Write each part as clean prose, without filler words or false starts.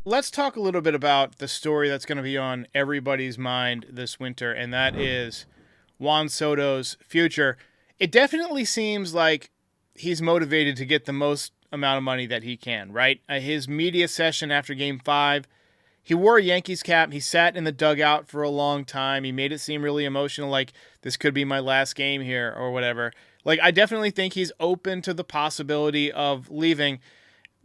let's talk a little bit about the story that's going to be on everybody's mind this winter, and that is Juan Soto's future. It definitely seems like he's motivated to get the most amount of money that he can, right? His media session after game five, he wore a Yankees cap. He sat in the dugout for a long time. He made it seem really emotional, like this could be my last game here or whatever. Like, I definitely think he's open to the possibility of leaving.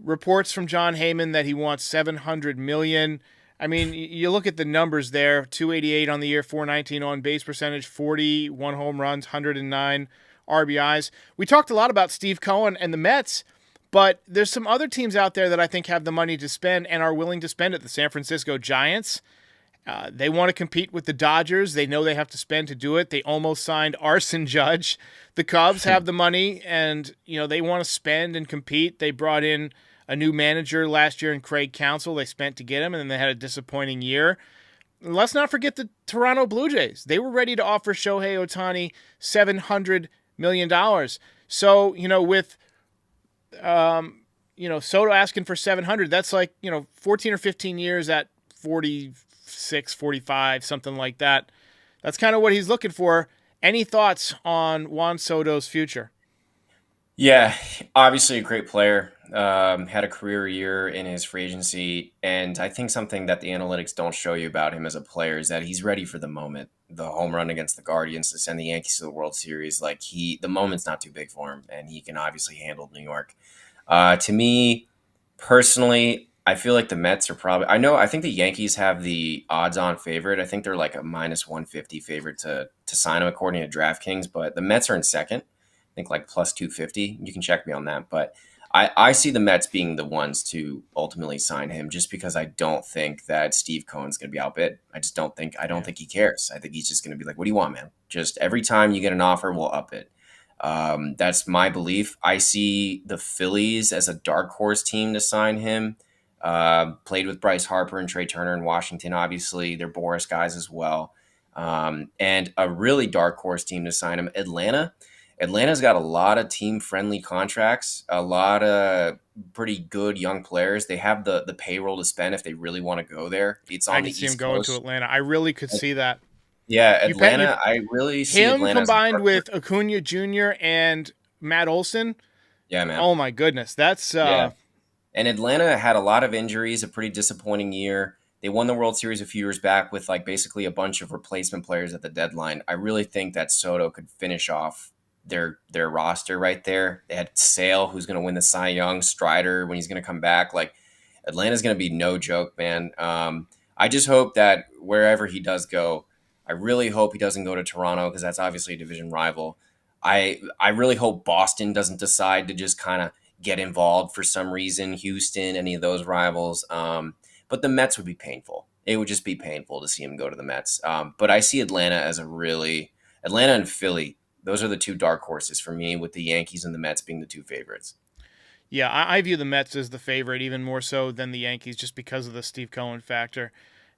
Reports from John Heyman that he wants 700 million. I mean, you look at the numbers there: 288 on the year, 419 on base percentage, 41 home runs, 109 RBIs. We talked a lot about Steve Cohen and the Mets, but there's some other teams out there that I think have the money to spend and are willing to spend it. The San Francisco Giants. They want to compete with the Dodgers. They know they have to spend to do it. They almost signed Arson Judge. The Cubs have the money, and they want to spend and compete. They brought in a new manager last year in Craig Counsell. They spent to get him, and then they had a disappointing year. And let's not forget the Toronto Blue Jays. They were ready to offer Shohei Ohtani $700 million. So, with Soto asking for 700, that's like, 14 or 15 years at 46, 45, something like that. That's kind of what he's looking for. Any thoughts on Juan Soto's future? Yeah, obviously a great player. Had a career year in his free agency, and I think something that the analytics don't show you about him as a player is that he's ready for the moment. The home run against the Guardians to send the Yankees to the World Series, like the moment's not too big for him, and he can obviously handle New York. To me personally, I feel like the Mets are probably. I think the Yankees have the odds-on favorite. I think they're like a minus 150 favorite to sign him according to DraftKings, but the Mets are in second. I think like plus 250. You can check me on that. But I see the Mets being the ones to ultimately sign him just because I don't think that Steve Cohen's going to be outbid. I don't think he cares. I think he's just going to be like, what do you want, man? Just every time you get an offer, we'll up it. That's my belief. I see the Phillies as a dark horse team to sign him. Played with Bryce Harper and Trey Turner in Washington. Obviously, they're Boris guys as well. And a really dark horse team to sign him, Atlanta. Atlanta's got a lot of team-friendly contracts, a lot of pretty good young players. They have the payroll to spend if they really want to go there. It's I on the could see him East going to Coast. Atlanta. I really could see that. Yeah, You pet you Atlanta, I really see him Atlanta as a combined dark horse. with Acuna Jr. and Matt Olson. Yeah, man. Oh my goodness, that's Yeah. And Atlanta had a lot of injuries, a pretty disappointing year. They won the World Series a few years back with like basically a bunch of replacement players at the deadline. I really think that Soto could finish off their roster right there. They had Sale, who's going to win the Cy Young, Strider when he's going to come back. Like Atlanta's going to be no joke, man. I just hope that wherever he does go, I really hope he doesn't go to Toronto because that's obviously a division rival. I really hope Boston doesn't decide to just kind of get involved for some reason. Houston, any of those rivals. But the Mets would be painful. It would just be painful to see him go to the Mets. But I see Atlanta as Atlanta and Philly. Those are the two dark horses for me, with the Yankees and the Mets being the two favorites. yeah. I view the Mets as the favorite, even more so than the Yankees, just because of the Steve Cohen factor.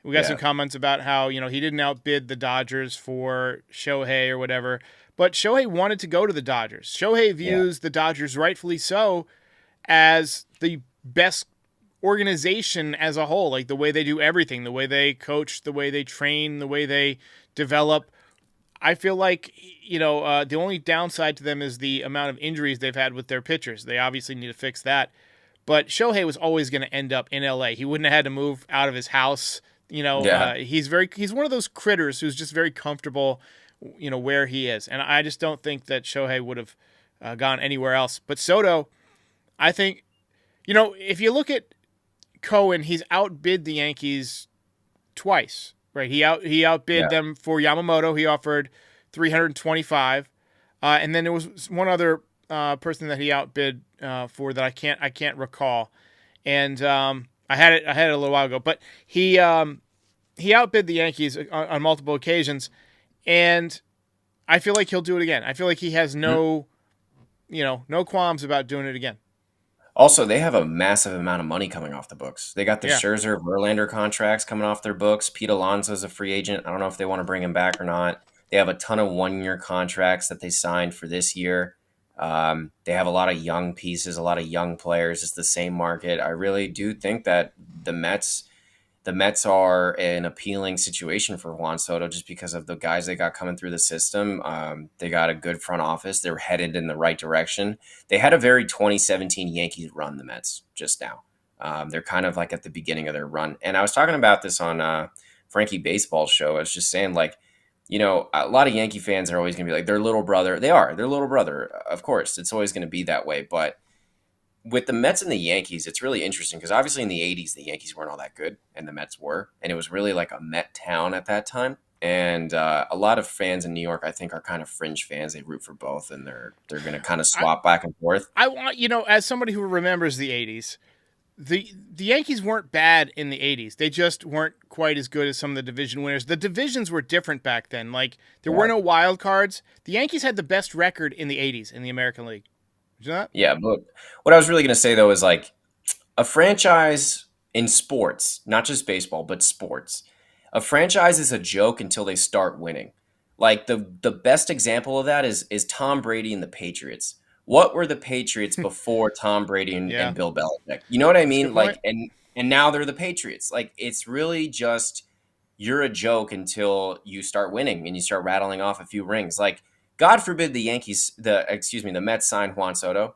We got some Yeah, comments about how he didn't outbid the Dodgers for Shohei or whatever, but Shohei wanted to go to the Dodgers. Shohei yeah, views the Dodgers, rightfully so, as the best organization as a whole, like the way they do everything, the way they coach, the way they train, the way they develop. I feel like, the only downside to them is the amount of injuries they've had with their pitchers. They obviously need to fix that. But Shohei was always going to end up in LA. He wouldn't have had to move out of his house. yeah. He's one of those critters who's just very comfortable, where he is. And I just don't think that Shohei would have gone anywhere else. But Soto, I think, if you look at Cohen, he's outbid the Yankees twice, right? He outbid Yeah. them for Yamamoto. He offered 325, and then there was one other person that he outbid for that I can't recall, and I had it a little while ago, but he outbid the Yankees on multiple occasions, and I feel like he'll do it again. I feel like he has no qualms about doing it again. Also, they have a massive amount of money coming off the books. They got the Yeah. Scherzer, Verlander contracts coming off their books. Pete Alonso's a free agent. I don't know if they want to bring him back or not. They have a ton of one-year contracts that they signed for this year. They have a lot of young pieces, a lot of young players. It's the same market. I really do think that the Mets are an appealing situation for Juan Soto just because of the guys they got coming through the system. They got a good front office. They're headed in the right direction. They had a very 2017 Yankees run, the Mets, just now. They're kind of like at the beginning of their run. And I was talking about this on Frankie Baseball's show. I was just saying, like, you know, a lot of Yankee fans are always going to be like their little brother. They are their little brother. Of course, it's always going to be that way. But with the Mets and the Yankees, it's really interesting because obviously in the 80s, the Yankees weren't all that good and the Mets were. And it was really like a Met town at that time. And a lot of fans in New York, I think, are kind of fringe fans. They root for both and they're going to kind of swap back and forth. I want, you know, as somebody who remembers the 80s, the Yankees weren't bad in the 80s. They just weren't quite as good as some of the division winners. The divisions were different back then. Like, there were no wild cards. The Yankees had the best record in the 80s in the American League. Did you know that? Yeah, but what I was really going to say, though, is like a franchise in sports, not just baseball, but sports. A franchise is a joke until they start winning. Like, the best example of that is Tom Brady and the Patriots. What were the Patriots before Tom Brady and Bill Belichick? You know what I mean? Like, and now they're the Patriots. Like, it's really just you're a joke until you start winning and you start rattling off a few rings. Like, God forbid the Mets sign Juan Soto,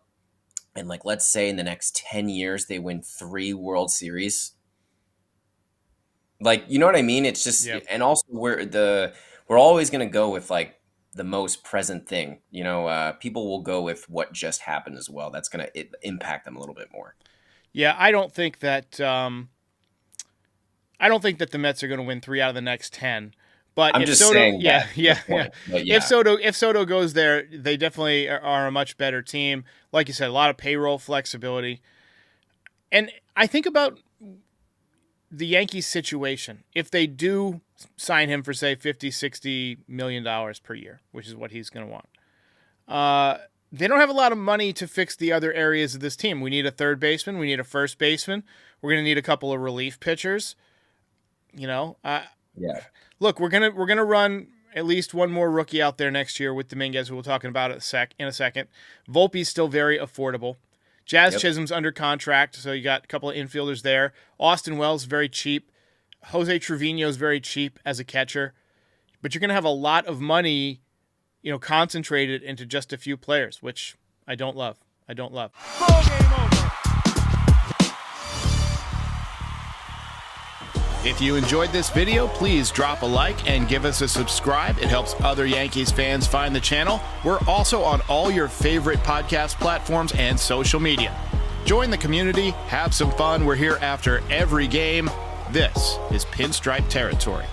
and like, let's say in the next 10 years they win 3 World Series. Like, you know what I mean? It's just, and also we're always going to go with like the most present thing. You know, people will go with what just happened as well. That's going to impact them a little bit more. Yeah, I don't think that the Mets are going to win 3 out of the next 10. But if Soto, if Soto goes there, they definitely are a much better team. Like you said, a lot of payroll flexibility. And I think about the Yankees situation. If they do sign him for, say, $50-60 million per year, which is what he's going to want, they don't have a lot of money to fix the other areas of this team. We need a third baseman. We need a first baseman. We're going to need a couple of relief pitchers. You know, look, we're gonna run at least one more rookie out there next year with Dominguez, who we'll talking about in a second. Volpe's still very affordable. Jazz Chisholm's under contract, so you got a couple of infielders there. Austin Wells, very cheap. Jose Trevino's very cheap as a catcher. But you're going to have a lot of money, you know, concentrated into just a few players, which I don't love. Full game over. If you enjoyed this video, please drop a like and give us a subscribe. It helps other Yankees fans find the channel. We're also on all your favorite podcast platforms and social media. Join the community, have some fun. We're here after every game. This is Pinstripe Territory.